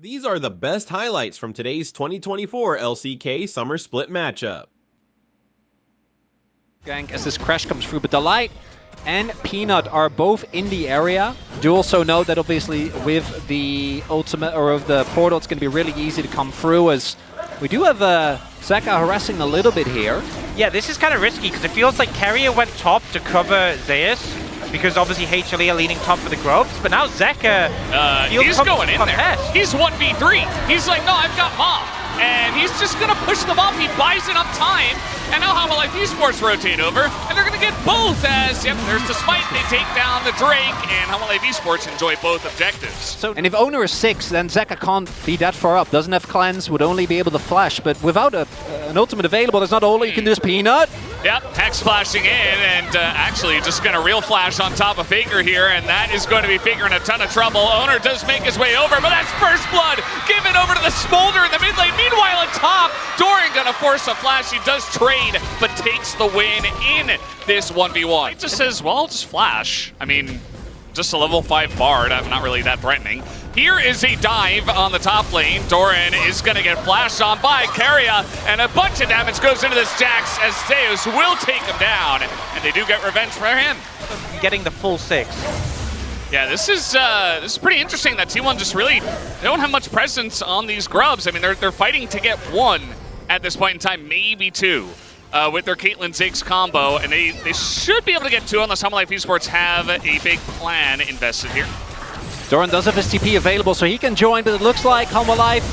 These are the best highlights from today's 2024 LCK Summer Split matchup. Gank as this crash comes through, but Delight and Peanut are both in the area. Do also know that obviously with the ultimate or of the portal, it's going to be really easy to come through, as we do have Zeka harassing a little bit here. Yeah, this is kind of risky because it feels like Carrier went top to cover Zeus, because obviously HLE are leaning top for the Grubs, but now Zeka he's going in there. He's 1v3. He's like, no, I've got Mom. And he's just going to push them up. He buys enough time. And now Hanwha Life Esports rotate over. And they're going to get both as, yep, there's the spike. They take down the Drake. And Hanwha Life Esports enjoy both objectives. And if Owner is 6, then Zeka can't be that far up. Doesn't have cleanse, would only be able to flash. But without an ultimate available, there's not all you can do is Peanut. Yep, Hex flashing in, and actually just going to real flash on top of Faker here, and that is going to be Faker in a ton of trouble. Owner does make his way over, but that's First Blood given over to the Smolder in the mid lane. Meanwhile, on top, Doran going to force a flash. He does trade, but takes the win in this 1v1. He just says, well, just flash. I mean, just a level 5 Bard, I'm not really that threatening. Here is a dive on the top lane. Doran is going to get flashed on by Carrier, and a bunch of damage goes into this Jax as Zeus will take him down, and they do get revenge for him. Getting the full 6. Yeah, this is pretty interesting that T1 just really, they don't have much presence on these Grubs. I mean, they're fighting to get 1 at this point in time, maybe 2. With their Caitlyn Ziggs combo, and they should be able to get 2 unless Hanwha Life Esports have a big plan invested here. Doran does have his TP available, so he can join, but it looks like Hanwha Life.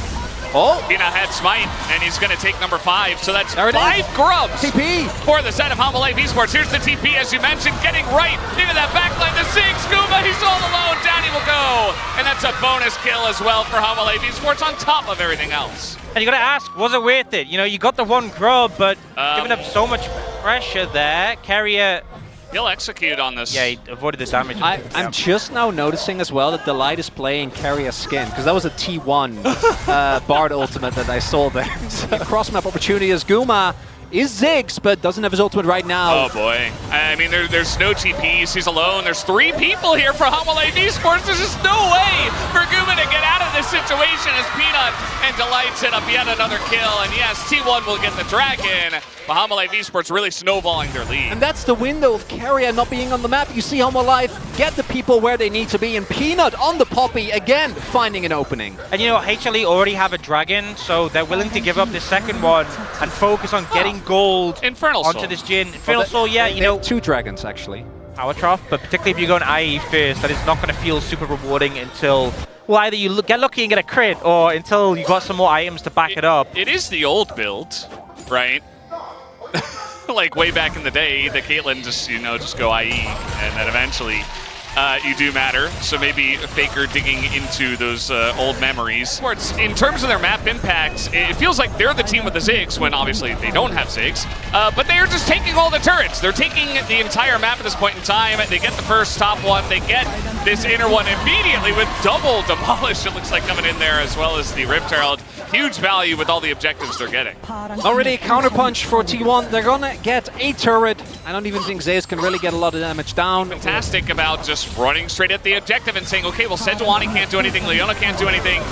Oh! Peanut had Smite, and he's going to take number 5, so that's 5 is. Grubs TP for the set of Hanwha Life Esports. Here's the TP, as you mentioned, getting right into that backline. The Ziggs, Scuba, he's all alone. Danny will go, and that's a bonus kill as well for Hanwha Life Esports on top of everything else. And you got to ask, was it worth it? You know, you got the 1 Grub, but giving up so much pressure there. Carrier, he'll execute on this. yeah, he avoided the damage. I'm just now noticing as well that Delight is playing Carrier skin, because that was a T1 Bard ultimate that I saw there. So, cross-map opportunity as Guma is Ziggs, but doesn't have his ultimate right now. Oh boy. I mean, there's no TPs. He's alone. There's 3 people here for Hanwha Life Esports. There's just no way for Guma to get out of this situation as Peanut and Delight set up yet another kill. And yes, T1 will get the Dragon, but Hanwha Life Esports really snowballing their lead. And that's the window of Carrier not being on the map. You see Hanwha Life get the people where they need to be, and Peanut on the Poppy, again, finding an opening. And you know, HLE already have a Dragon, so they're willing to give up the second one and focus on getting gold Infernal onto Soul. this Jhin. Infernal Soul, yeah, you know, 2 dragons actually. Power Trough, but particularly if you go on IE first, that is not going to feel super rewarding until, well, either you get lucky and get a crit, or until you got some more items to back it up. It is the old build, right? Like way back in the day, the Caitlyn just, you know, just go IE, and then eventually you do matter. So maybe Faker digging into those old memories. In terms of their map impact, it feels like they're the team with the Ziggs, when obviously they don't have Ziggs. But they are just taking all the turrets. They're taking the entire map at this point in time. They get the first top one. They get this inner one immediately with double demolish, it looks like, coming in there, as well as the Rift Herald. Huge value with all the objectives they're getting. Already a counterpunch for T1. They're gonna get a turret. I don't even think Zeus can really get a lot of damage down. Fantastic about just running straight at the objective and saying, okay, well, Sejuani can't do anything, Leona can't do anything.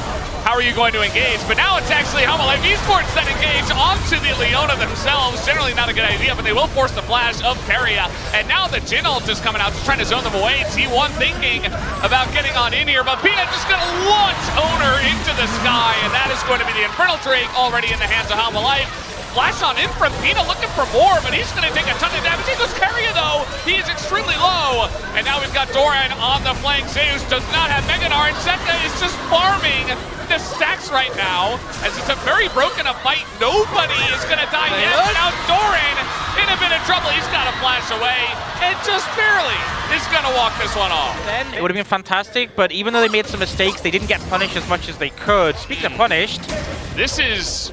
How are you going to engage? But now it's actually Hanwha Life Esports that engage onto the Leona themselves. Generally not a good idea, but they will force the flash of Carrier. And now the Jhin ult is coming out, just trying to zone them away. T1 thinking about getting on in here, but Peanut just going to launch Owner into the sky, and that is going to be the Infernal Drake already in the hands of Hanwha Life. Flash on in from Peanut, looking for more, but he's going to take a ton of damage. He goes Carrier, though. He is extremely low. And now we've got Doran on the flank. Zeus does not have Meganar, and Zeka is just farming the stacks right now, as it's a very broken up fight. Nobody is going to die yet. But now Doran in a bit of trouble. He's got to flash away, and just barely is going to walk this one off. Then it would have been fantastic, but even though they made some mistakes, they didn't get punished as much as they could. Speaking of punished, this is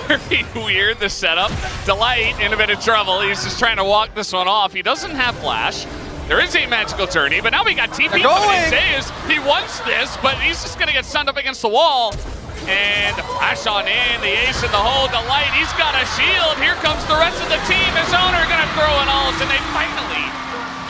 very weird, the setup. Delight in a bit of trouble. He's just trying to walk this one off. He doesn't have flash. There is a magical journey, but now we got TP coming in. Zeus, he wants this, but he's just going to get stunned up against the wall. And the flash on in, the ace in the hole, Delight, he's got a shield. Here comes the rest of the team. His owner going to throw an ult, and they finally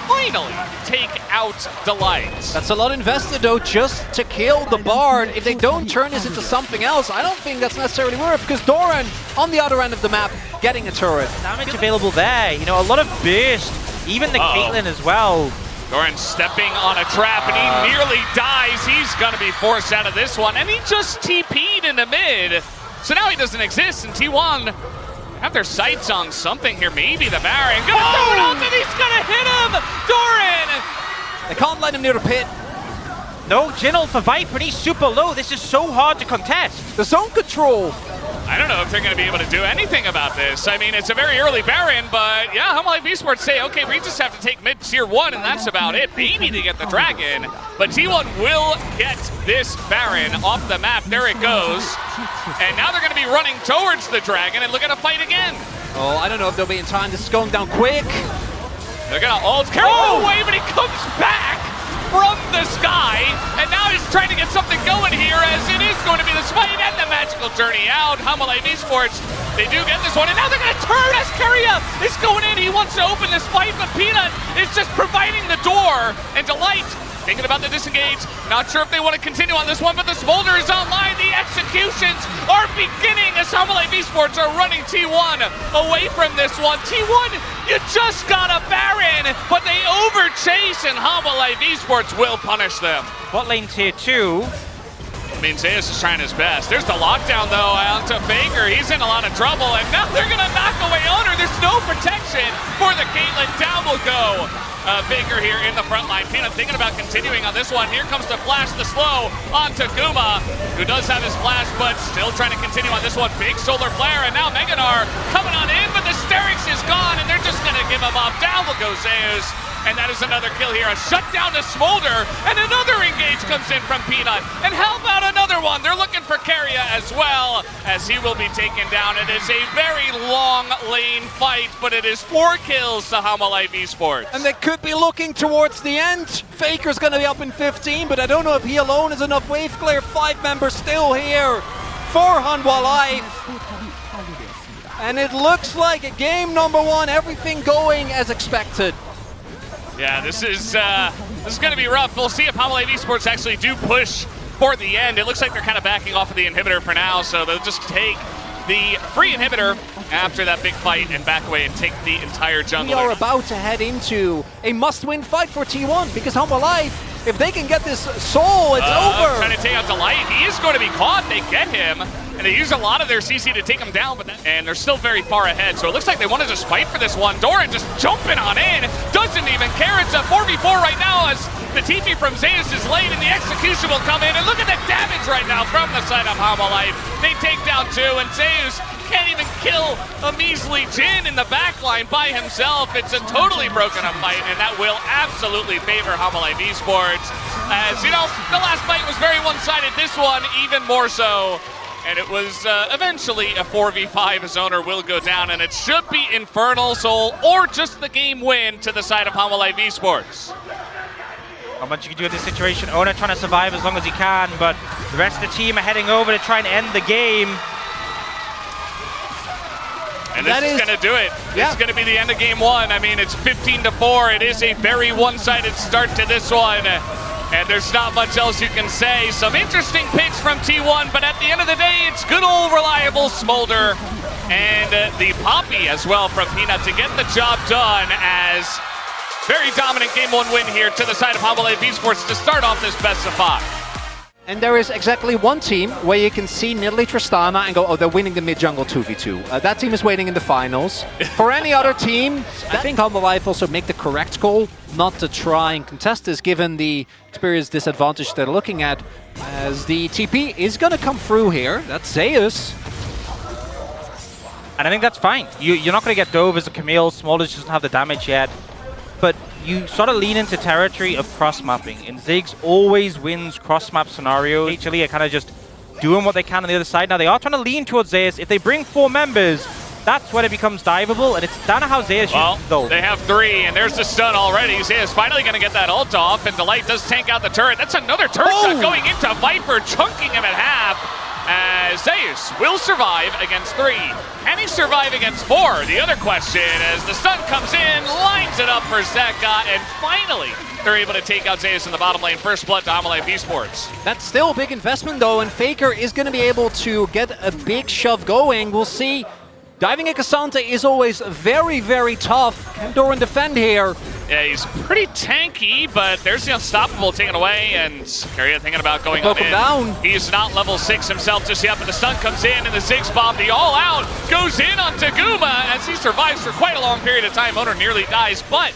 finally take out Delight. That's a lot invested though, just to kill the Bard. If they don't turn this into something else, I don't think that's necessarily worth, because Doran on the other end of the map getting a turret. Damage available there, you know, a lot of burst, even the Caitlyn as well. Doran stepping on a trap, and he nearly dies. He's going to be forced out of this one, and he just TP'd in the mid. So now he doesn't exist, and T1 have their sights on something here. Maybe the Baron. Gonna throw it out, and he's going to hit him! Doran! They can't let him near the pit. No Jinnle for Viper, and he's super low. This is so hard to contest. The zone control. I don't know if they're going to be able to do anything about this. I mean, it's a very early Baron, but yeah, Hanwha Life Esports say, okay, we just have to take mid tier 1, and that's about it. Maybe to get the Dragon, but T1 will get this Baron off the map. There it goes. And now they're going to be running towards the Dragon and looking to fight again. Oh, I don't know if they'll be in time. This is going down quick. They're going to ult Carol away, but he comes back from the sky, and now he's trying to get something going here, as it is going to be the Smite and the Magical Journey out. Hanwha Life Esports, they do get this one, and now they're going to turn as Keria is going in. He wants to open this fight, but Peanut is just providing the door, and Delight thinking about the disengage. Not sure if they want to continue on this one, but the Smolder is online. The executions are beginning as Hanwha Life Esports are running T1 away from this one. T1, you just got a Baron, but they overchase, and Hanwha Life Esports will punish them. Bot lane tier 2. I mean, Zeus is trying his best. There's the lockdown, though, onto Faker. He's in a lot of trouble, and now they're going to knock away Owner. There's no protection for the Caitlyn. Down will go Faker here in the front line. Peanut thinking about continuing on this one. Here comes the flash, the slow onto Guma, who does have his flash, but still trying to continue on this one. Big solar flare, and now Meganar coming on in, but the Sterix is gone, and they're just going to give him up. Down will go Zeus. And that is another kill here. A shutdown to Smolder, and another engage comes in from Peanut. And how about another one? They're looking for Keria as well, as he will be taken down. It is a very long lane fight, but it is 4 kills to Hanwha Life Esports. And they could be looking towards the end. Faker's going to be up in 15, but I don't know if he alone is enough. Wave clear, 5 members still here for Hanwha Life. And it looks like a game number 1, everything going as expected. Yeah, this is going to be rough. We'll see if Hanwha Life Esports actually do push for the end. It looks like they're kind of backing off of the inhibitor for now, so they'll just take the free inhibitor after that big fight and back away and take the entire jungle. We are about to head into a must-win fight for T1, because Hanwha Life, if they can get this soul, it's over. Trying to take out Delight. He is going to be caught. They get him. And they use a lot of their CC to take him down, and they're still very far ahead. So it looks like they want to just fight for this one. Doran just jumping on in. Doesn't even care. It's a 4v4 right now as the TP from Zeus is late and the execution will come in. And look at the damage right now from the side of Hanwha Life. They take down 2, and Zeus can't even kill a measly Jhin in the backline by himself. It's a totally broken up fight, and that will absolutely favor Hanwha Life Esports. As, you know, the last fight was very one-sided. This one, even more so. And it was eventually a 4v5 as Owner will go down, and it should be Infernal Soul or just the game win to the side of Hanwha Life Esports. Not much you can do in this situation. Owner trying to survive as long as he can, but the rest of the team are heading over to try and end the game. And this is going to do it. Yeah. It's going to be the end of game 1. I mean, it's 15-4. It is a very one-sided start to this one. And there's not much else you can say. Some interesting picks from T1, but at the end of the day, it's good old reliable Smolder and the Poppy as well from Peanut to get the job done, as very dominant game 1 win here to the side of Hanwha Life Esports to start off this best of 5. And there is exactly one team where you can see Nidalee Tristana and go, oh, they're winning the mid-jungle 2v2. That team is waiting in the finals. For any other team, I think Hanwha Life also make the correct call not to try and contest this, given the experience disadvantage they're looking at, as the TP is going to come through here. That's Zeus. And I think that's fine. You're not going to get dove as a Camille. Smolder doesn't have the damage yet. But you sort of lean into territory of cross-mapping. And Ziggs always wins cross-map scenarios. HLE are kind of just doing what they can on the other side. Now, they are trying to lean towards Zeus. If they bring 4 members, that's when it becomes diveable. And it's down to how Zeus uses though. They have 3, and there's the stun already. Zeus finally going to get that ult off, and Delight does tank out the turret. That's another turret shot going into Viper, chunking him in half. as Zeus will survive against 3. Can he survive against 4? The other question, as the stun comes in, lines it up for Zeka, and finally they're able to take out Zeus in the bottom lane. First blood to Hanwha Life Esports. That's still a big investment though, and Faker is going to be able to get a big shove going. We'll see. Diving at Cassante is always very, very tough. Can Doran defend here? Yeah, he's pretty tanky, but there's the Unstoppable taken away, and Keria thinking about going Poke up him in. down. He's not level 6 himself just yet, but the stun comes in, and the Ziggs bomb, the all-out, goes in on Taguma as he survives for quite a long period of time. Owner nearly dies, but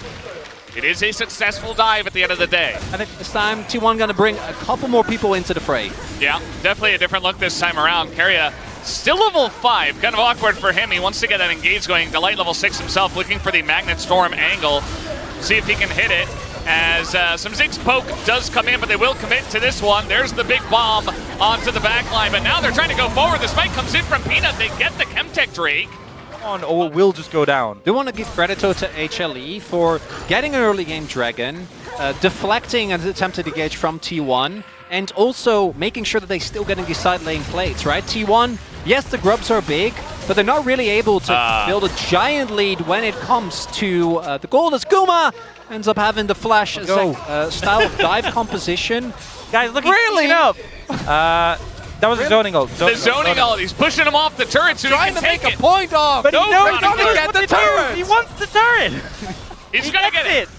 it is a successful dive at the end of the day. I think this time T1 going to bring a couple more people into the fray. Yeah, definitely a different look this time around. Keria still level 5, kind of awkward for him. He wants to get that engage going. Delight level 6 himself, looking for the Magnet Storm angle. See if he can hit it, as some Ziggs poke does come in, but they will commit to this one. There's the big bomb onto the back line, but now they're trying to go forward. The spike comes in from Peanut. They get the Chemtech Drake. Or it will just go down. Do want to give credit to HLE for getting an early game Dragon, deflecting an attempted engage from T1, and also making sure that they still getting these side lane plates, right? T1, yes, the grubs are big, but they're not really able to build a giant lead when it comes to the goal. As Guma ends up having the flash style of dive composition. Guys, look, Really? up. That was a zoning ult. The zoning ult. He's pushing him off the turret so he Trying can to take make it. a point off. But No, he knows not he's good. gonna Get the turret. He wants the turret. He's He going to gets get it.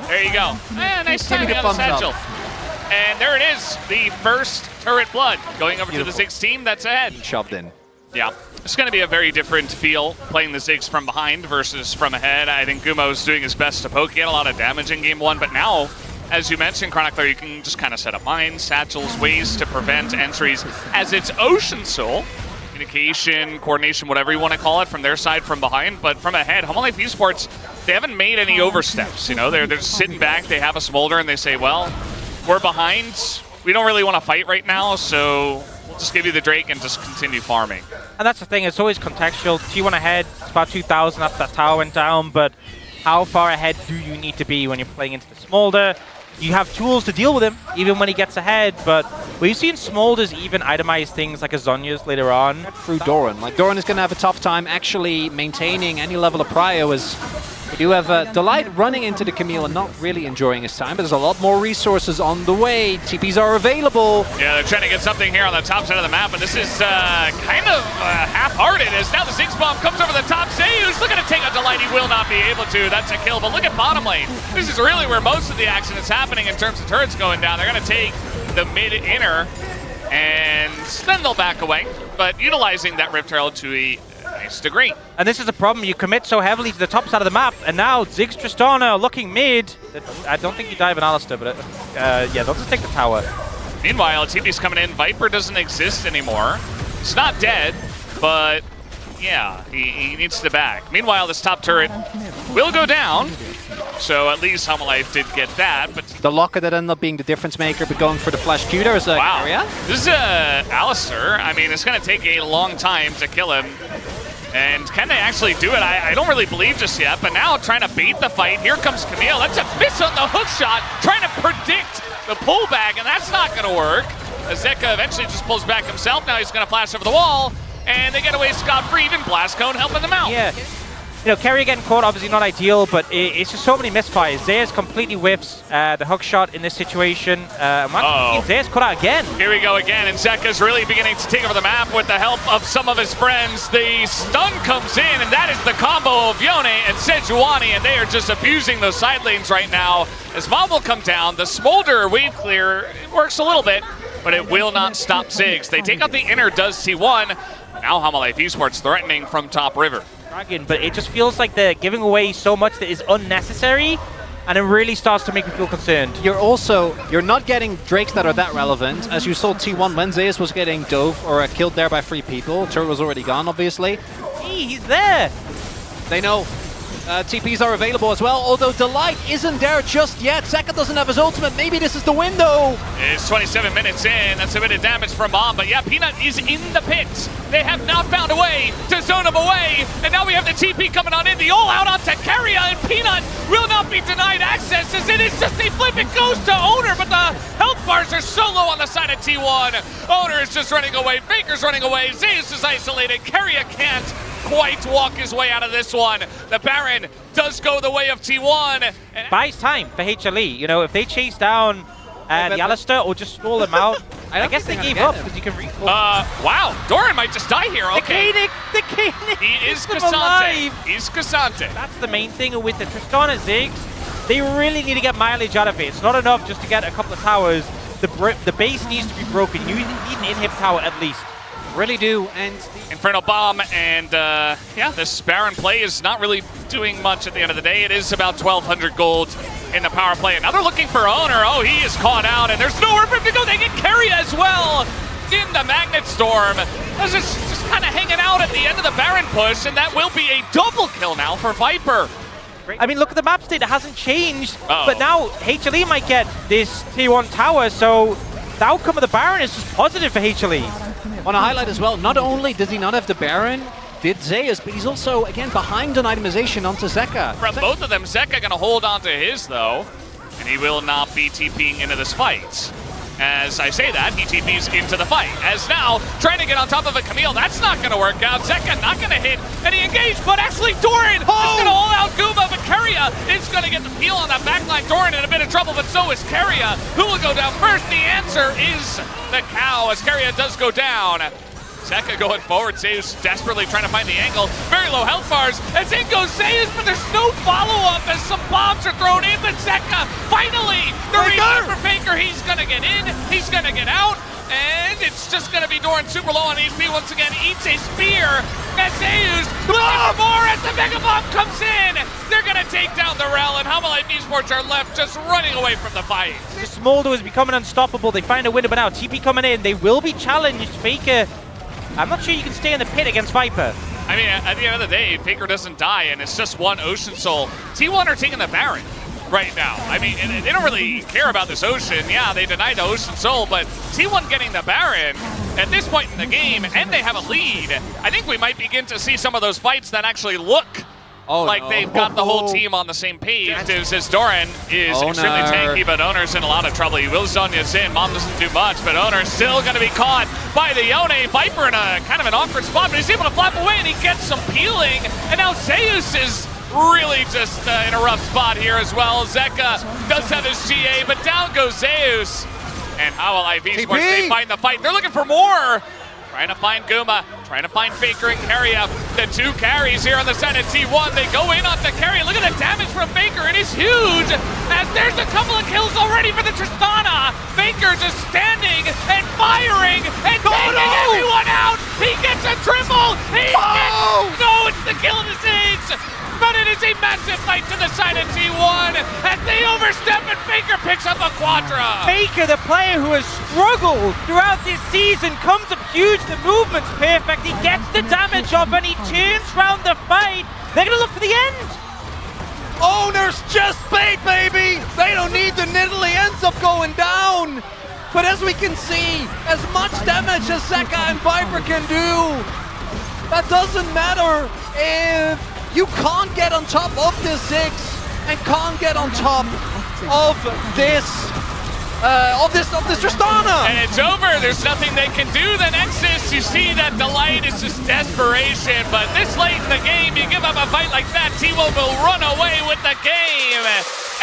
There you go. Nice timing on the satchel. And there it is, the first turret blood going over to the Ziggs team that's ahead. Shoved in. Yeah, it's going to be a very different feel playing the Ziggs from behind versus from ahead. I think Gumo's doing his best to poke. He had a lot of damage in game 1, but now, as you mentioned, Chronicler, you can just kind of set up mines, satchels, ways to prevent entries as it's Ocean Soul. Communication, coordination, whatever you want to call it, from their side from behind, but from ahead, Hanwha Life Esports, they haven't made any oversteps. You know, they're just sitting back, they have a smolder, and they say, well, we're behind. We don't really want to fight right now, so we'll just give you the Drake and just continue farming. And that's the thing, it's always contextual. T1 ahead, it's about 2,000 after that tower went down, but how far ahead do you need to be when you're playing into the Smolder? You have tools to deal with him, even when he gets ahead, but we've seen Smolders even itemize things like a Zhonya's later on. Through Doran. Like, Doran is going to have a tough time actually maintaining any level of prio, as we do have Delight running into the Camille and not really enjoying his time, but there's a lot more resources on the way. TPs are available. Yeah, they're trying to get something here on the top side of the map, but this is kind of half-hearted, as now the Ziggs bomb comes over the top. Zeus looking to take out Delight. He will not be able to. That's a kill, but look at bottom lane. This is really where most of the action is happening in terms of turrets going down. They're going to take the mid-inner, and then they'll back away, but utilizing that Rift Herald to a nice degree. And this is a problem, you commit so heavily to the top side of the map, and now Ziggs Tristana looking mid. I don't think you dive an Alistair, but yeah, they'll just take the tower. Meanwhile, TP's coming in. Viper doesn't exist anymore. He's not dead, but yeah, he needs to back. Meanwhile, this top turret will go down, so at least Hanwha Life did get that. But The Locker that ended up being the difference maker, but going for the flash Q there is a wow, area. this is Alistair. I mean, it's going to take a long time to kill him. And can they actually do it? I don't really believe just yet, but now trying to bait the fight. Here comes Camille. That's a miss on the hook shot, trying to predict the pullback, and that's not going to work. Zeka eventually just pulls back himself. Now he's going to flash over the wall, and they get away scot-free. Even Blast Cone helping them out. Yeah. You know, Keria getting caught, obviously not ideal, but it's just so many misfires. Zeus completely whiffs the hook shot in this situation. Zeus caught out again. Here we go again, and Zeka's really beginning to take over the map with the help of some of his friends. The stun comes in, and that is the combo of Yone and Sejuani, and they are just abusing those side lanes right now. As Mob will come down, the Smolder wave clear, it works a little bit, but it will not stop Ziggs. They take out the inner, does T1. Now Hanwha Life Esports threatening from top river. But it just feels like they're giving away so much that is unnecessary, and it really starts to make me feel concerned. You're not getting Drakes that are that relevant, as you saw T1 when Zeus was getting dove or killed there by 3 people. Turret was already gone, obviously. He's there. They know TPs are available as well, although Delight isn't there just yet. Zeka doesn't have his ultimate. Maybe this is the window. It's 27 minutes in. That's a bit of damage from Bomb. But yeah, Peanut is in the pit. They have not found a way to zone him away. And now we have the TP coming on in. The all-out onto Carrier, and Peanut will not be denied access as it is just a flip. It goes to Owner, but the health bars are so low on the side of T1. Owner is just running away. Faker's running away. Zeus is isolated. Carrier can't quite walk his way out of this one. The Baron does go the way of T1. Buys time for HLE. You know, if they chase down the Alistair or just stall them out, I guess they gave up because you can wow, Doran might just die here. Okay. The Koenig. He is Cassante. He's Cassante. That's the main thing with the Tristana Ziggs. They really need to get mileage out of it. It's not enough just to get a couple of towers. The base needs to be broken. You need an inhib tower at least. Really do, and Infernal Bomb, and yeah, this Baron play is not really doing much at the end of the day. It is about 1,200 gold in the power play. And now they're looking for Owner. Oh, he is caught out, and there's nowhere for him to go. They get Carry as well in the Magnet Storm. That's just kind of hanging out at the end of the Baron push, and that will be a double kill now for Viper. I mean, look at the map state. It hasn't changed, but now HLE might get this T1 tower, so the outcome of the Baron is just positive for HLE. On a highlight as well, not only does he not have the Baron, did Zeus, but he's also, again, behind on itemization onto Zeka. From both of them, Zeka going to hold on to his, though, and he will not be TPing into this fight. As I say that, he TPs into the fight. As now, trying to get on top of a Camille, that's not going to work out. Zeka not going to hit, and he engaged, but actually Doran is going to hold out Guma, but Carrier is going to get the peel on that backline. Doran in a bit of trouble, but so is Carrier. Who will go down first? The answer is the Cow, as Carrier does go down. Zeka going forward, Zeus desperately trying to find the angle. Very low health bars, as in goes Zeus, but there's no follow-up as some bombs are thrown in, but Zeka, finally, the reason for Faker, he's gonna get in, he's gonna get out, and it's just gonna be Doran super low on HP once again, eats a spear, and Zeus looking for more as the Mega Bomb comes in. They're gonna take down the Rel, and Hanwha Life Esports are left just running away from the fight. The Smolder is becoming unstoppable. They find a window, but now TP coming in, they will be challenged. Faker, I'm not sure you can stay in the pit against Viper. I mean, at the end of the day, Faker doesn't die, and it's just one Ocean Soul. T1 are taking the Baron right now. I mean, and they don't really care about this Ocean. Yeah, they denied the Ocean Soul, but T1 getting the Baron at this point in the game, and they have a lead. I think we might begin to see some of those fights that actually look like they've got the whole team on the same page. As Doran is extremely tanky, but Owner's in a lot of trouble. He will Zonya's in. Mom doesn't do much, but Owner's still going to be caught by the Yone. Viper in a kind of an awkward spot, but he's able to flap away, and he gets some peeling. And now Zeus is really just in a rough spot here as well. Zeka does have his GA, but down goes Zeus. And Hanwha Life Esports, they find the fight. They're looking for more. Trying to find Guma, trying to find Faker and Carry up. The two carries here on the side of T1. They go in onto Carry. Look at the damage from Faker. It is huge. As there's a couple of kills already for the Tristana. Faker just standing and firing and taking everyone out. He gets a triple. No, it's the kill of the Ziggs. But it is a massive fight to the side of T1 as they overstep and Faker picks up a Quadra. Faker, the player who has struggled throughout this season, comes up huge. The movement's perfect. He gets the damage off and he turns around the fight. They're going to look for the end. Owners just bait, baby. They don't need the Nidalee. Ends up going down. But as we can see, as much damage as Zeka and Viper can do, that doesn't matter if you can't get on top of this Ziggs and can't get on top of this Tristana. And it's over. There's nothing they can do. The Nexus, you see that Delight is just desperation. But this late in the game, you give up a fight like that, T1 will run away with the game.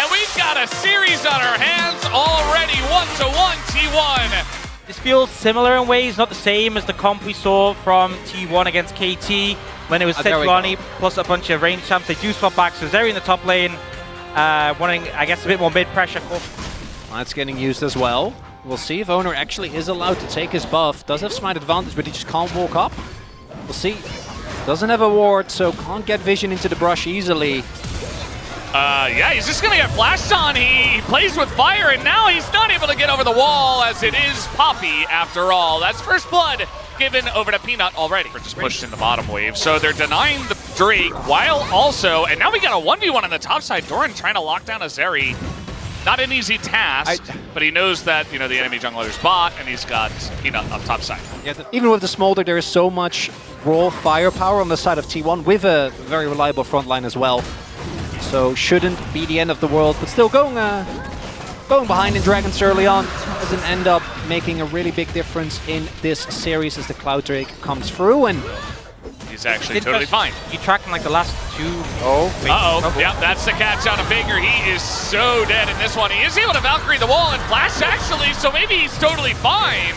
And we've got a series on our hands already. 1-1 T1. This feels similar in ways, not the same as the comp we saw from T1 against KT when it was Sejuani plus a bunch of range champs. They do swap back, so Zeri in the top lane, wanting, I guess, a bit more mid-pressure. That's getting used as well. We'll see if Owner actually is allowed to take his buff. Does have smite advantage, but he just can't walk up. We'll see. Doesn't have a ward, so can't get vision into the brush easily. Yeah, he's just gonna get flashed on. He plays with fire, and now he's not able to get over the wall, as it is Poppy after all. That's first blood given over to Peanut already. We're just pushed in the bottom wave, so they're denying the Drake, while also, and now we got a 1v1 on the top side. Doran trying to lock down a Zeri. Not an easy task, but he knows that, you know, the enemy jungler's bot, and he's got Peanut up top side. Yeah, even with the Smolder, there is so much raw firepower on the side of T1 with a very reliable front line as well. So shouldn't be the end of the world, but still going behind in Dragons early on doesn't end up making a really big difference in this series as the Cloud Drake comes through, and he's actually totally fine. You tracked in like the last 2. Uh-oh. Yep, that's the catch out of Faker. He is so dead in this one. He is able to Valkyrie the wall and flash actually, so maybe he's totally fine.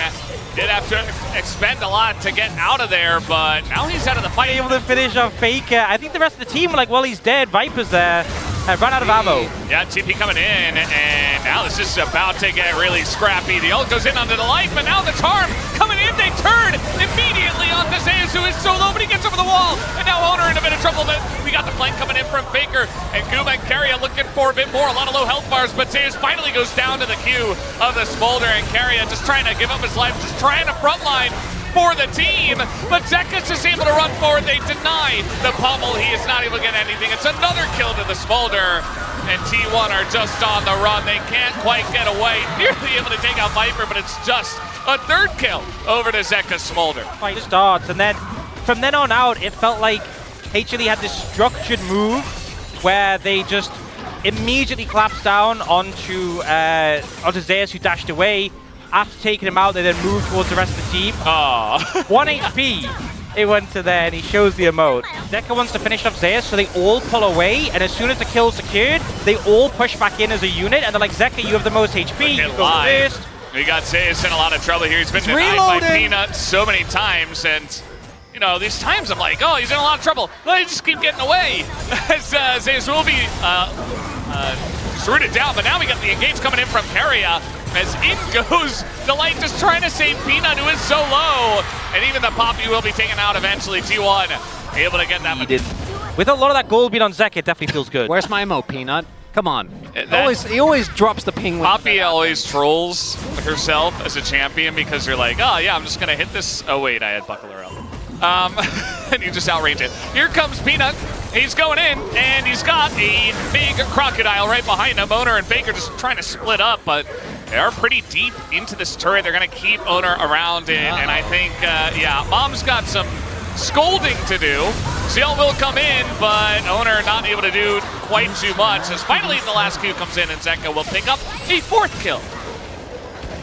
Did have to expend a lot to get out of there, but now he's out of the fight. Able to finish off Faker. I think the rest of the team were like, well, he's dead. Viper's there. Have run out of ammo. Yeah, TP coming in, and now this is about to get really scrappy. The ult goes in onto the light, but now the charm coming in. They turn immediately on the Zeus, who is so low, but he gets over the wall. And now Owner in a bit of trouble, but we got the flank coming in from Faker, and Guma and Carrier looking for a bit more. A lot of low health bars, but Zeus finally goes down to the queue of the Smolder, and Carrier just trying to give up his life, just trying to frontline for the team, but Zeka's just able to run forward. They deny the pummel. He is not able to get anything. It's another kill to the Smolder, and T1 are just on the run. They can't quite get away. Nearly able to take out Viper, but it's just a third kill over to Zeka's Smolder. Fight starts, and then from then on out, it felt like HLE had this structured move where they just immediately collapsed down onto Zeus, who dashed away. After taking him out, they then moved towards the rest of the team. 1 HP. It went to there, and he shows the emote. Zeka wants to finish off Zeus, so they all pull away, and as soon as the kill's secured, they all push back in as a unit, and they're like, Zeka, you have the most HP, you go first. We got Zeus in a lot of trouble here. He's been denied by Peanut so many times, and you know, these times I'm like, oh, he's in a lot of trouble. They just keep getting away. As Zeus will be rooted down, but now we got the engage coming in from Carrier. As in goes the light, just trying to save Peanut, who is so low. And even the Poppy will be taken out eventually. T1 able to get that. With a lot of that gold being on Zeka, it definitely feels good. where's my emote, Peanut? Come on. He always drops the ping. Poppy always trolls herself as a champion because you're like, oh yeah, I'm just going to hit this. Oh wait, I had Buckler up. And you just outrange it. Here comes Peanut. He's going in, and he's got a big crocodile right behind him. Owner and Faker just trying to split up, but they are pretty deep into this turret. They're going to keep Owner around it, and I think, yeah, Mom's got some scolding to do. Zeal will come in, but Owner not able to do quite too much, as finally the last Q comes in, and Zeka will pick up a 4th kill.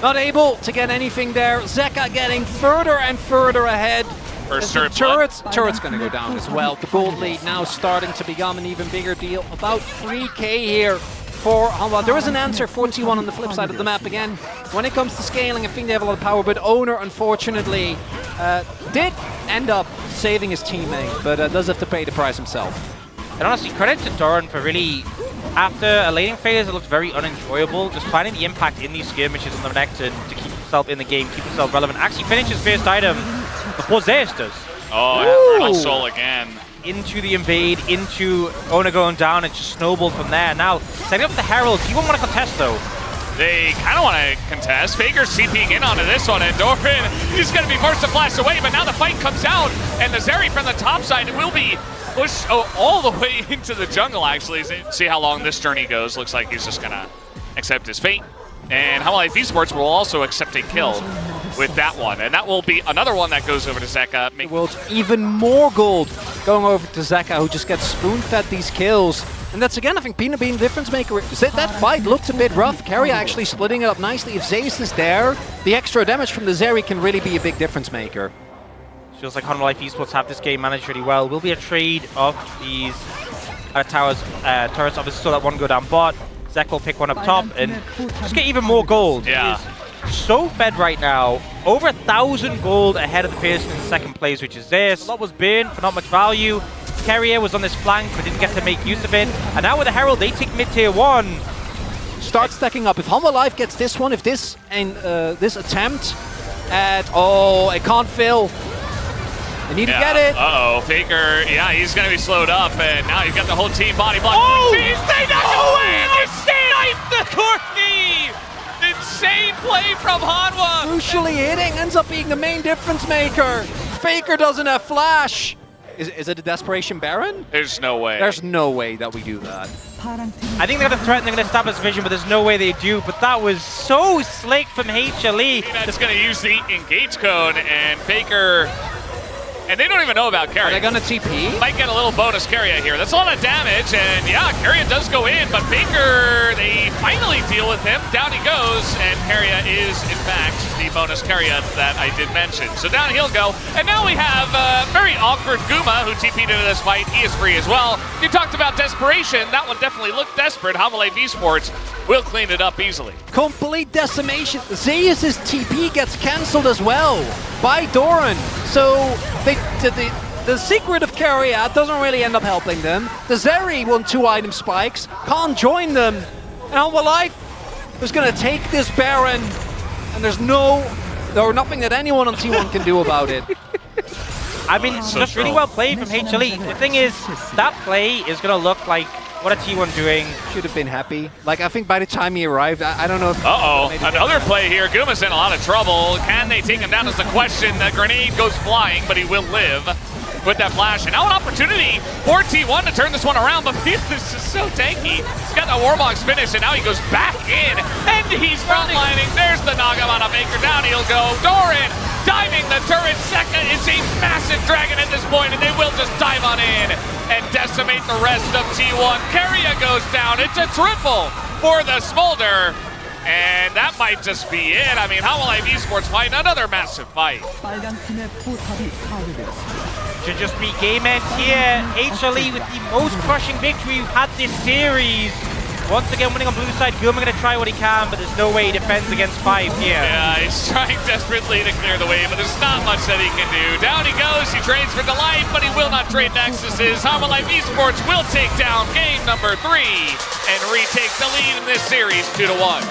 Not able to get anything there. Zeka getting further and further ahead. First turret's going to go down as well. The gold lead now starting to become an even bigger deal. About 3K here for Hanwha. There is an answer for T1 on the flip side of the map again. When it comes to scaling, I think they have a lot of power, but Owner, unfortunately, did end up saving his teammate, but does have to pay the price himself. And honestly, credit to Doran for really, after a laning phase that looked very unenjoyable, just finding the impact in these skirmishes on the neck to keep himself in the game, keep himself relevant. Actually finishes first item before Zeus does. Oh, Infernal Soul again. Into the invade, into Owner going down, and just snowballed from there. Now, setting up the Herald. You won't want to contest, though. They kind of want to contest. Faker's CPing in onto this one, and Doran, he's going to be forced to flash away, but now the fight comes out, and the Zeri from the top side will be pushed all the way into the jungle, actually. See how long this journey goes. Looks like he's just going to accept his fate. And Hanwha Life Esports will also accept a kill with that one. And that will be another one that goes over to Zeka. The world's even more gold going over to Zeka, who just gets spoon-fed these kills. And that's, again, I think Peanut being the difference maker. That fight looked a bit rough. Carrier actually splitting it up nicely. If Zeus is there, the extra damage from the Zeri can really be a big difference maker. Feels like Hanwha Life Esports have this game managed really well. Will be a trade of these turrets, obviously, so that one go down bot. Zek will pick one up top and just get even more gold. Yeah. So fed right now. Over 1,000 gold ahead of the person in second place, which is this. A lot was burned for not much value. Carrier was on this flank but didn't get to make use of it. And now with the Herald, they take mid-tier 1. Start stacking up. If Hanwha Life gets this one, if this and this attempt at, oh, it can't fill. They need to get it. Uh-oh, Faker, yeah, he's going to be slowed up, and now you've got the whole team body block. Oh! They knock away! They snipe the Courtney! Insane play from Hanwha! Crucially hitting, ends up being the main difference maker. Faker doesn't have flash. Is it a desperation Baron? There's no way. There's no way that we do that. I think they're going to threaten, they're going to establish vision, but there's no way they do. But that was so slick from HLE. That's going to use the engage cone, and Faker, and they don't even know about Are Carrier. they going to TP? Might get a little bonus Carrier here. That's a lot of damage, and yeah, Carrier does go in, but Faker, they finally deal with him. Down he goes, and Carrier is, in fact, the bonus Carrier that I did mention. So down he'll go, and now we have very awkward Guma, who TP'd into this fight. He is free as well. You talked about desperation. That one definitely looked desperate. Hanwha Life Esports will clean it up easily. Complete decimation. Zeus's TP gets cancelled as well by Doran. So the secret of Carrier doesn't really end up helping them. The Zeri won 2 item spikes, can't join them. And Hanwha Life is going to take this Baron, and there's nothing that anyone on T1 can do about it. I mean, So just really strong. well played from HLE. The thing is, that play is going to look like what a T1 doing. Should have been happy. Like, I think by the time he arrived, I don't know if... Uh-oh, another play here. Guma's in a lot of trouble. Can they take him down is the question. The grenade goes flying, but he will live with that flash. And now an opportunity for T1 to turn this one around, but this is so tanky. He's got the Warmog's finish, and now he goes back in, and he's frontlining. There's the Nagamana Baker. Down he'll go. Doran diving the turret. Sekka is a massive dragon at this point, and they will just dive on in and decimate the rest of T1. Carrier goes down. It's a triple for the Smolder. And that might just be it. I mean, Hanwha Life Esports fighting another massive fight. Should just be game end here. HLE with the most crushing victory we've had this series. Once again winning on blue side. Guma going to try what he can, but there's no way he defends against 5 here. Yeah, he's trying desperately to clear the way, but there's not much that he can do. Down he goes, he trades for Delight, but he will not trade Nexuses. Hanwha Life Esports will take down game number 3 and retake the lead in this series 2-1.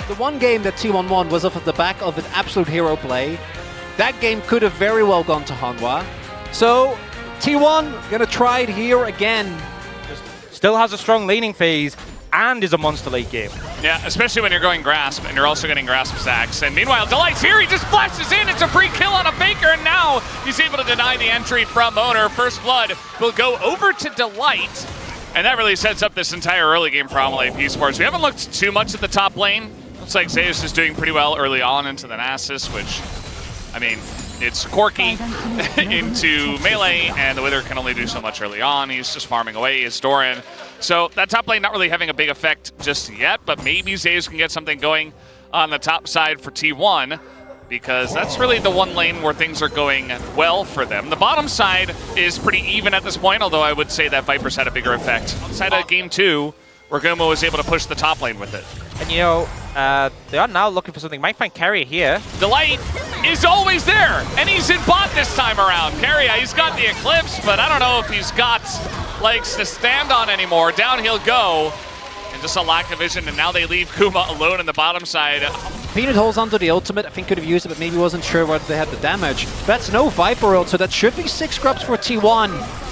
The one game that T1 won was off of the back of an absolute hero play. That game could have very well gone to Hanwha. So, T1 gonna try it here again. Still has a strong laning phase and is a monster late game. Yeah, especially when you're going Grasp, and you're also getting Grasp stacks. And meanwhile, Delight's here, he just flashes in, it's a free kill on a Faker, and now he's able to deny the entry from Owner. First Blood will go over to Delight, and that really sets up this entire early game for Hanwha Life Esports. We haven't looked too much at the top lane. Looks like Zeus is doing pretty well early on into the Nasus, which, I mean, it's Corki into melee, and the Wither can only do so much early on. He's just farming away his Doran. So that top lane not really having a big effect just yet, but maybe Zeus can get something going on the top side for T1, because that's really the one lane where things are going well for them. The bottom side is pretty even at this point, although I would say that Viper's had a bigger effect. Outside of game 2, where Guma was able to push the top lane with it. And you know, they are now looking for something. Might find Carrier here. Delight is always there, and he's in bot this time around. Carrier, he's got the Eclipse, but I don't know if he's got legs to stand on anymore. Down he'll go, and just a lack of vision, and now they leave Kuma alone in the bottom side. Peanut holds onto the ultimate. I think could have used it, but maybe wasn't sure whether they had the damage. That's no Viper ult, so that should be 6 grubs for T1,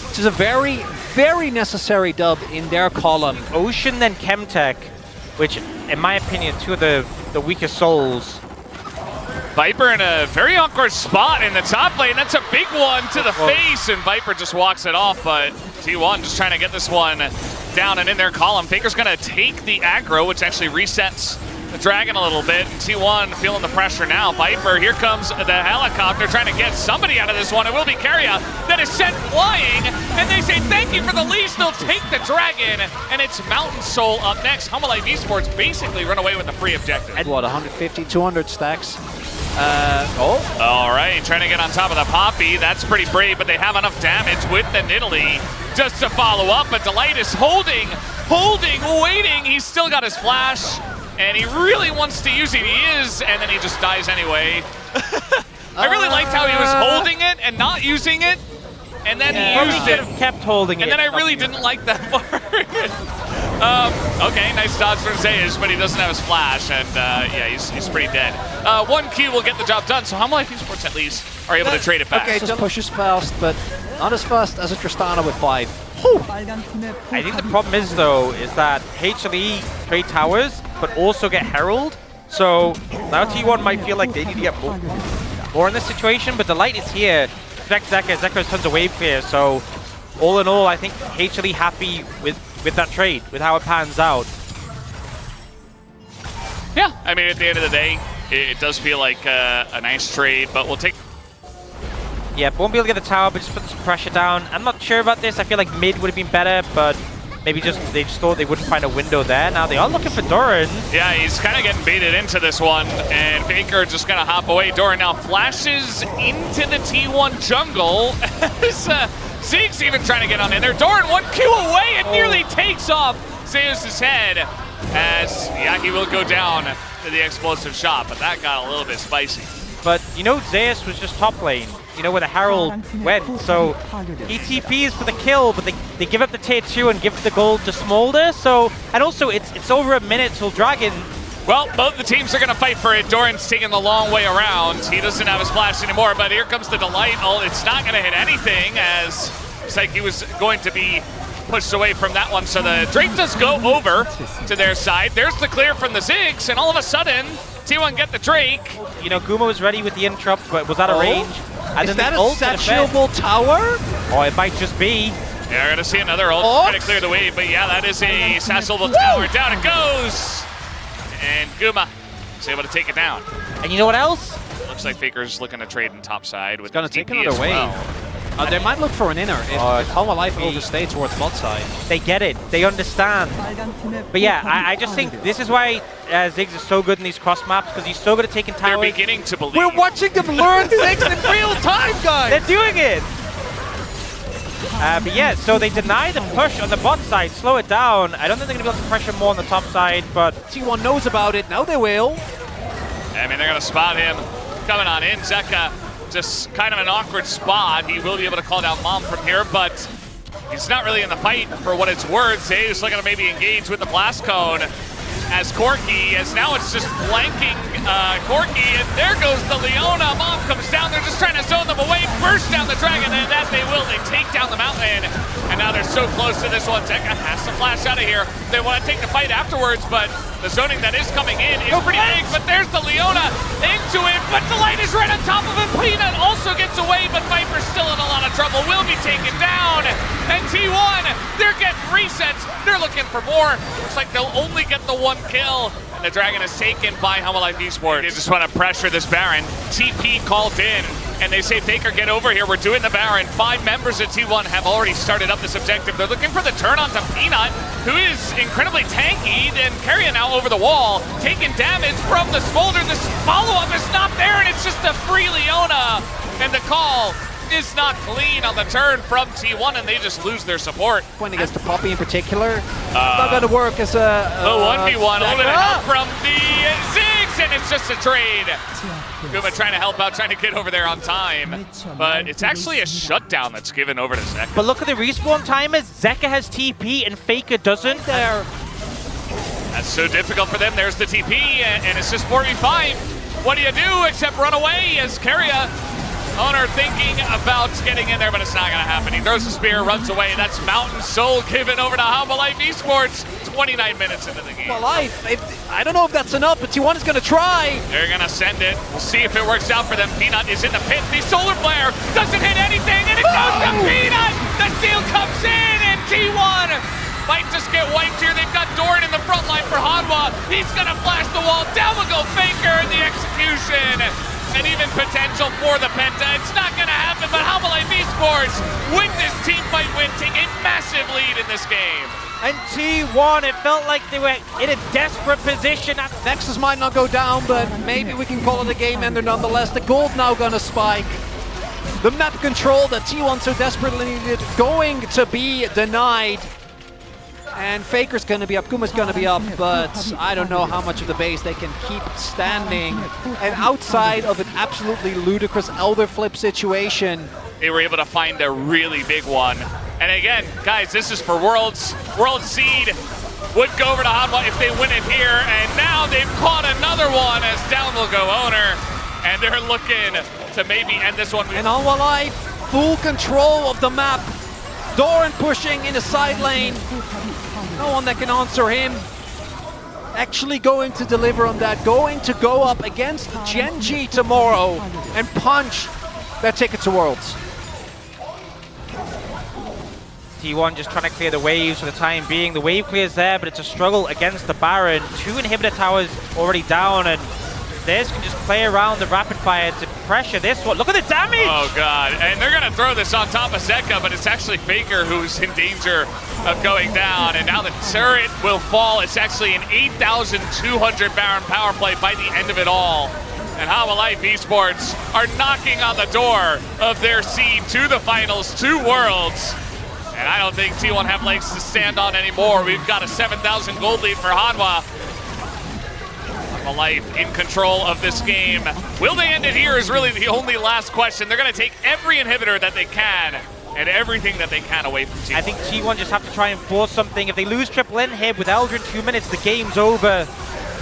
which is a very, very necessary dub in their column. Ocean then Chemtech, which, in my opinion, 2 of the weakest souls. Viper in a very awkward spot in the top lane. That's a big one to the face, and Viper just walks it off, but T1 just trying to get this one down and in their column. Faker's going to take the aggro, which actually resets the Dragon a little bit, and T1 feeling the pressure now. Viper, here comes the helicopter, trying to get somebody out of this one. It will be Carrier that is sent flying, and they say thank you for the leash. They'll take the Dragon, and it's Mountain Soul up next. Hanwha Life Esports basically run away with the free objective. And what, 150, 200 stacks? All right, trying to get on top of the Poppy. That's pretty brave, but they have enough damage with the Nidalee just to follow up. But Delight is holding, waiting. He's still got his flash, and he really wants to use it. He is, and then he just dies anyway. I really liked how he was holding it and not using it, and then he used it. Kept holding it. And then I really didn't like that part. Okay, nice dodge from Zeus, but he doesn't have his flash, and yeah, he's pretty dead. 1 Q will get the job done, so Hanwha Life Esports at least are able to trade it back. Okay, just pushes fast, but not as fast as a Tristana with 5. I think the problem is, though, is that HLE trade towers, but also get Herald. So now T1 might feel like they need to get more in this situation, but Delight is here. expect Zeka. Zeka has tons of wave clear, so all in all, I think HLE happy with that trade, with how it pans out. Yeah, I mean, at the end of the day, it does feel like a nice trade, but we'll take... Yeah, won't be able to get the tower, but just put some pressure down. I'm not sure about this. I feel like mid would have been better, but maybe they just thought they wouldn't find a window there. Now they are looking for Doran. Yeah, he's kind of getting baited into this one, and Faker just going to hop away. Doran now flashes into the T1 jungle. Zeke's even trying to get on in there. Doran 1Q away and nearly takes off Zeus' head as, yeah, he will go down to the explosive shot, but that got a little bit spicy. But, you know, Zeus was just top lane, you know, where the Herald went. So he TPs for the kill, but they give up the tier 2 and give the gold to Smolder. So, and also it's over a minute till Dragon. Well, both the teams are going to fight for it. Doran's taking the long way around. He doesn't have his flash anymore, but here comes the Delight. Oh, it's not going to hit anything as it's like he was going to be pushed away from that one. So the Drake does go over to their side. There's the clear from the Ziggs, and all of a sudden, T1 get the Drake. You know, Guma was ready with the interrupt, but was out of range. And Is then that the a ult to satchable tower? Oh, it might just be. Yeah, we're going to see another ult trying to clear the wave, but yeah, that is a satchable tower. Down it goes! And Guma is able to take it down. And you know what else? Looks like Faker's looking to trade in top side with Gonna take TP another as wave. well. They might look for an inner if Hanwha Life overstay towards bot side. They get it. They understand. But yeah, I just think this is why Ziggs is so good in these cross maps, because he's so good at taking They're towers. beginning to believe. We're watching them learn things in real time, guys! They're doing it! But yeah, so they deny the push on the bot side, slow it down. I don't think they're going to be able to pressure more on the top side, but T1 knows about it, now they will. I mean, they're going to spot him coming on in. Zeka, just kind of an awkward spot. He will be able to call down Mom from here, but he's not really in the fight for what it's worth. He's looking to maybe engage with the blast cone as Corki, as now it's just flanking Corki, and there goes the Leona. Mom comes down, they're just trying to zone them away, burst down the dragon, and that they will. They take down the mountain, and now they're so close to this one. Zeka has to flash out of here. They want to take the fight afterwards, but the zoning that is coming in is pretty big, but there's the Leona into it, but Delight is right on top of him. Peanut also gets away, but Viper's still in a lot of trouble, will be taken down, and T1, they're getting resets, they're looking for more. Looks like they'll only get the one kill, and the Dragon is taken by Hanwha Life Esports. They just want to pressure this Baron. TP called in, and they say, Faker, get over here, we're doing the Baron. 5 members of T1 have already started up this objective. They're looking for the turn onto Peanut, who is incredibly tanky, and carrying now over the wall, taking damage from the Smolder. This follow-up is not there, and it's just a free Leona, and the call is not clean on the turn from T1, and they just lose their support. When against the Poppy in particular, not going to work as a... The 1v1 holding it out from the Ziggs, and it's just a trade. Guma trying to help out, trying to get over there on time, but it's actually a shutdown that's given over to Zeka. But look at the respawn timers. Zeka has TP and Faker doesn't. There. That's so difficult for them. There's the TP, and it's just 4v5. What do you do except run away as Keria Owner thinking about getting in there, but it's not going to happen. He throws a spear, runs away. That's Mountain Soul given over to Hanwha Life Esports. 29 minutes into the game. Well, I don't know if that's enough, but T1 is going to try. They're going to send it. We'll see if it works out for them. Peanut is in the pit. The Solar Flare doesn't hit anything, and it goes to Peanut. The steal comes in, and T1 might just get wiped here. They've got Doran in the front line for Hanwha. He's going to flash the wall. Down will go Faker in the execution. And even potential for the Penta. It's not going to happen, but Hanwha Life Esports with this team fight win, take a massive lead in this game. And T1, it felt like they were in a desperate position. Nexus might not go down, but maybe we can call it a game ender nonetheless. The gold now going to spike. The map control that T1 so desperately needed going to be denied. And Faker's going to be up, Guma's going to be up, but I don't know how much of the base they can keep standing. And outside of an absolutely ludicrous Elder Flip situation, they were able to find a really big one. And again, guys, this is for Worlds. World Seed would go over to Hanwha if they win it here. And now they've caught another one as down will go Owner. And they're looking to maybe end this one. And Hanwha Life, full control of the map. Doran pushing in the side lane. No one that can answer him. Actually going to deliver on that. Going to go up against Gen G tomorrow and punch their ticket to Worlds. T1 just trying to clear the waves for the time being. The wave clear's there, but it's a struggle against the Baron. 2 inhibitor towers already down, and this can just play around the rapid fire to pressure this one. Look at the damage! Oh god, and they're gonna throw this on top of Zeka, but it's actually Faker who's in danger of going down, and now the turret will fall. It's actually an 8,200 Baron power play by the end of it all. And Hanwha Life Esports are knocking on the door of their seed to the finals, to Worlds. And I don't think T1 have legs to stand on anymore. We've got a 7,000 gold lead for Hanwha. Hanwha Life in control of this game. Will they end it here is really the only last question. They're going to take every inhibitor that they can and everything that they can away from T1. I think T1 just have to try and force something. If they lose triple inhib with Elder in 2 minutes, the game's over.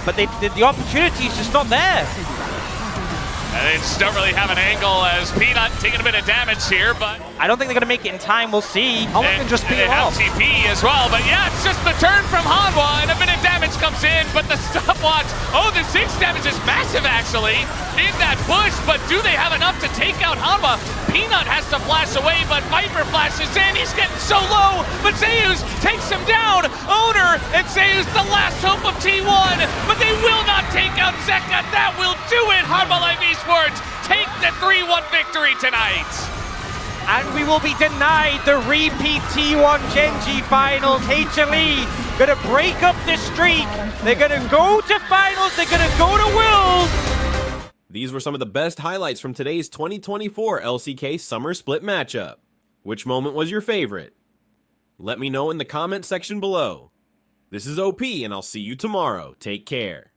But the opportunity is just not there. And they just don't really have an angle as Peanut taking a bit of damage here, but... I don't think they're going to make it in time. We'll see. Hanwha can just peel they have off. TP as well, but yeah, it's just the turn from Hanwha, and a bit of damage comes in, but the stopwatch... Oh, the 6 damage is massive, actually, in that push, but do they have enough to take out Hanwha? Peanut has to flash away, but Viper flashes in. He's getting so low, but Zeus takes him down. Owner and Zeus, the last hope of T1, but they will not take out Zeka. That will do it. Hanwha Life Esports take the 3-1 victory tonight. And we will be denied the repeat T1 Gen G finals. HLE gonna break up the streak. They're gonna go to finals. They're gonna go to Worlds. These were some of the best highlights from today's 2024 LCK Summer Split matchup. Which moment was your favorite? Let me know in the comment section below. This is OP, and I'll see you tomorrow. Take care.